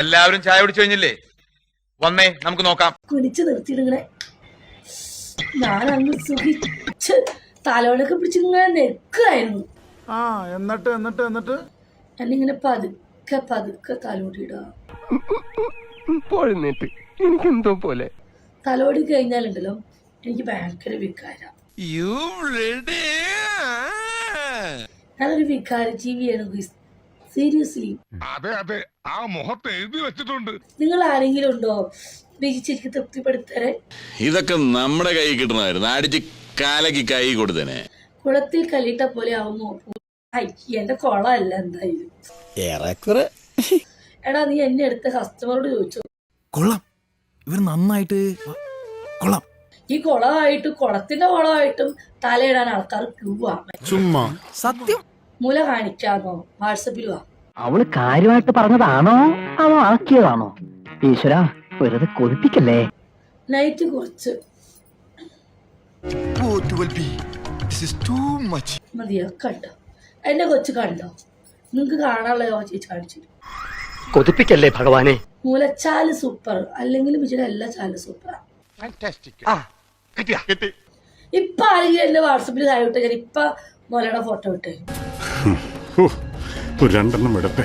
എല്ലാവരും ചായ കുടിച്ചു കഴിഞ്ഞില്ലേ? വന്നേ നമുക്ക് നോക്കാം. കുനിച്ച് നിർത്തിയിടുങ്ങനെ ഞാൻ അങ്ങ് സുഖിച്ച് തലോടൊക്കെ പിടിച്ചിങ്ങനെ നെക്കായിരുന്നു. എന്നിട്ട് എന്നിങ്ങനെ പതുക്കെ പതുക്കെ തലോടിയിടുക. എനിക്കെന്തോ പോലെ തലോടി കഴിഞ്ഞാലുണ്ടല്ലോ എനിക്ക് ഭയങ്കര വികാരം. ഞാനൊരു വികാര ജീവിയാണ് സീരിയസ്ലി. അതെ ആ മുഖത്ത് എഴുതി വെച്ചിട്ടുണ്ട്. നിങ്ങൾ ആരെങ്കിലും ഉണ്ടോ ബീച്ചിരിക്ക് തൃപ്തിപ്പെടുത്തരെ? ഇതൊക്കെ നമ്മുടെ കൈ കിട്ടണമായിരുന്നു. അടിച്ച് കാലക്ക് കൈ കൊടുത്തേനെ. കുളത്തിൽ കലിട്ട പോലെ ആവുന്നു. എന്റെ കൊളമല്ല എന്തായാലും. എടാ നീ എന്നെ എടുത്ത കസ്റ്റമറോട് ചോദിച്ചോ. കൊള്ളാം, ഇവർ നന്നായിട്ട് കൊള്ളാം. ഈ കുളമായിട്ടും കുളത്തിന്റെ കുളമായിട്ടും തലയിടാൻ ആൾക്കാർ ക്യൂ ആണ്. ചുമ്മാ സത്യം. മൂല കാണിക്കാമോ? വാട്സപ്പിൽ വാ. അവള് കാര്യമായിട്ട് പറഞ്ഞതാണോ അവ ആക്കിയതാണോ? ഈശ്വര വെറുതെ കൊതിപ്പിക്കല്ലേ. നൈറ്റ് കുറച്ച് മതിയോ? കണ്ടോ എന്റെ കൊച്ചു കണ്ടോ? നിങ്ങക്ക് കാണാനുള്ള ചേച്ചി കാണിച്ചു. കൊതിപ്പിക്കല്ലേ ഭഗവാനെ. മൂലച്ചാല് സൂപ്പർ, അല്ലെങ്കിൽ വിജയുടെ എല്ലാ ചാലും സൂപ്പറാ. ഇപ്പൊ ആരെങ്കിലും എന്റെ വാട്സപ്പിൽ താഴെ ഞാൻ ഇപ്പൊ മുലയുടെ ഫോട്ടോ ഇട്ടേ. രണ്ടെണ്ണം എടുത്തേ.